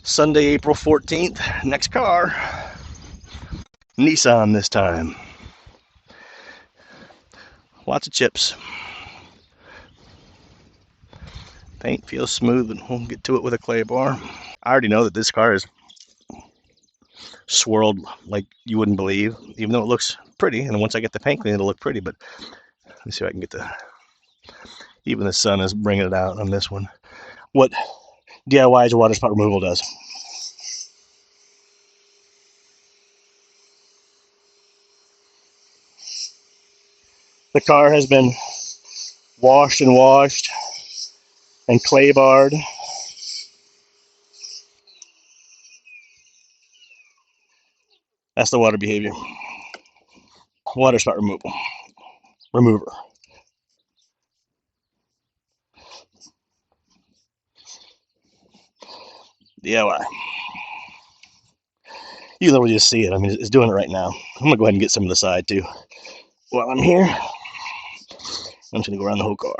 Sunday, April 14th. Next car. Nissan this time. Lots of chips. Paint feels smooth, and we'll get to it with a clay bar. I already know that this car is swirled like you wouldn't believe, even though it looks pretty. And once I get the paint clean, it'll look pretty. But let me see if I can get the... Even the sun is bringing it out on this one. What DIY's Waterspot Removal does. The car has been washed and washed and clay barred. That's the water behavior. Waterspot remover. DIY. You can literally just see it. I mean, it's doing it right now. I'm gonna go ahead and get some of the side too. While I'm here, I'm just gonna go around the whole car.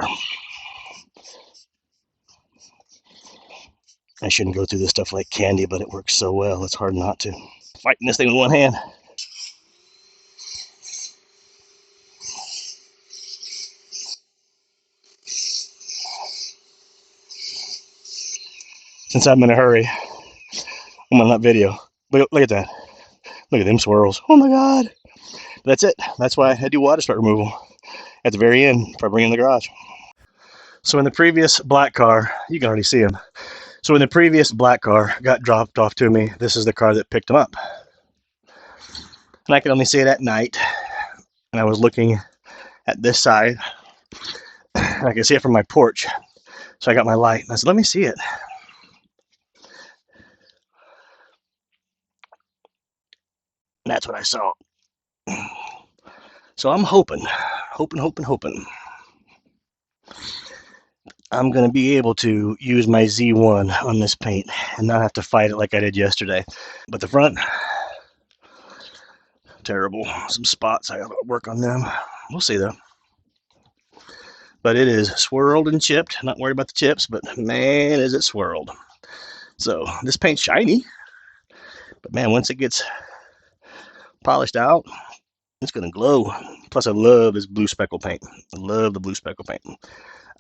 I shouldn't go through this stuff like candy, but it works so well. It's hard not to. Fighting this thing with one hand. Since I'm in a hurry, I'm on that video. Look at that. Look at them swirls. Oh my God. That's it. That's why I do Waterspot removal at the very end if I bring in the garage. So in the previous black car, you can already see him. So when the previous black car got dropped off to me, this is the car that picked him up. And I could only see it at night. And I was looking at this side. And I could see it from my porch. So I got my light. And I said, let me see it. And that's what I saw. So I'm hoping. I'm going to be able to use my Z1 on this paint and not have to fight it like I did yesterday. But the front, terrible. Some spots, I got to work on them. We'll see though. But it is swirled and chipped. Not worried about the chips, but man, is it swirled. So this paint's shiny. But man, once it gets polished out, it's going to glow. Plus, I love this blue speckle paint. I love the blue speckle paint.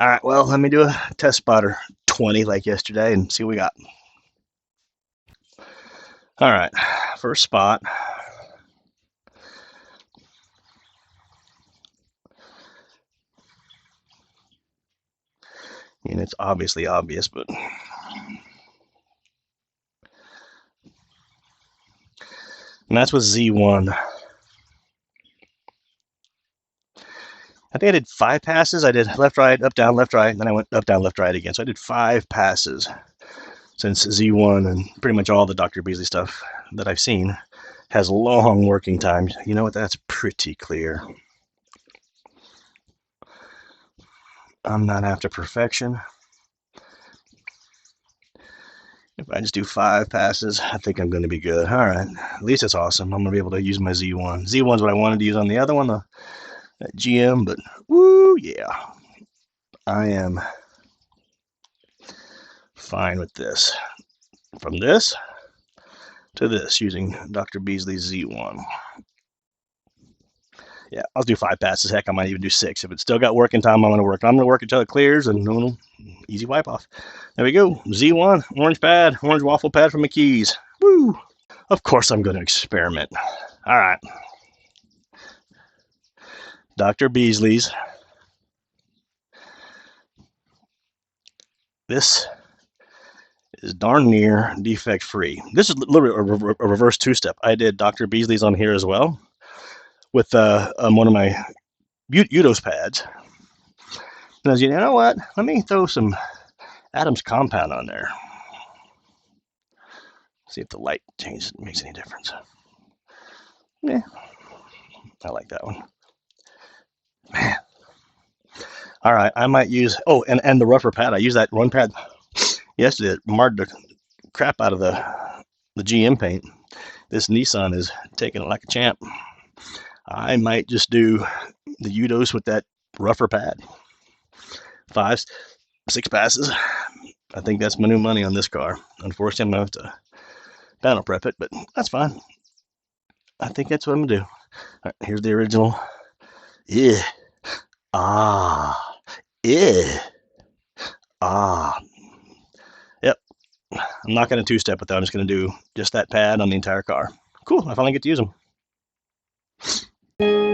All right, well, let me do a test spotter 20 like yesterday and see what we got. All right, first spot. And it's obviously obvious, but and that's with Z1. I think I did 5 passes. I did left, right, up, down, left, right, and then I went up, down, left, right again. So I did 5 passes since Z1, and pretty much all the Dr. Beasley stuff that I've seen has long working times. You know what? That's pretty clear. I'm not after perfection. If I just do 5 passes, I think I'm going to be good. All right. At least it's awesome. I'm going to be able to use my Z1. Z1's what I wanted to use on the other one, the GM, but woo, yeah. I am fine with this. From this to this using Dr. Beasley's Z1. Yeah, I'll do 5 passes. Heck, I might even do 6. If it's still got working time, I'm going to work. I'm going to work until it clears and easy wipe off. There we go. Z1, orange pad, orange waffle pad from McKee's. Woo! Of course I'm going to experiment. All right. Dr. Beasley's. This is darn near defect free. This is literally a reverse 2-step. I did Dr. Beasley's on here as well with one of my Udos pads. And I was, you know what? Let me throw some Adams compound on there. See if the light changes makes any difference. Yeah, I like that one. Man. All right, I might use, and the rougher pad. I used that one pad yesterday. It marred the crap out of the GM paint. This Nissan is taking it like a champ. I might just do the Udos with that rougher pad. 5, 6 passes. I think that's my new money on this car. Unfortunately, I'm going to have to panel prep it, but that's fine. I think that's what I'm going to do. All right, here's the original. Yeah. Ah. Yeah. Ah. Yep. I'm not going to two-step with that. I'm just going to do just that pad on the entire car. Cool. I finally get to use them.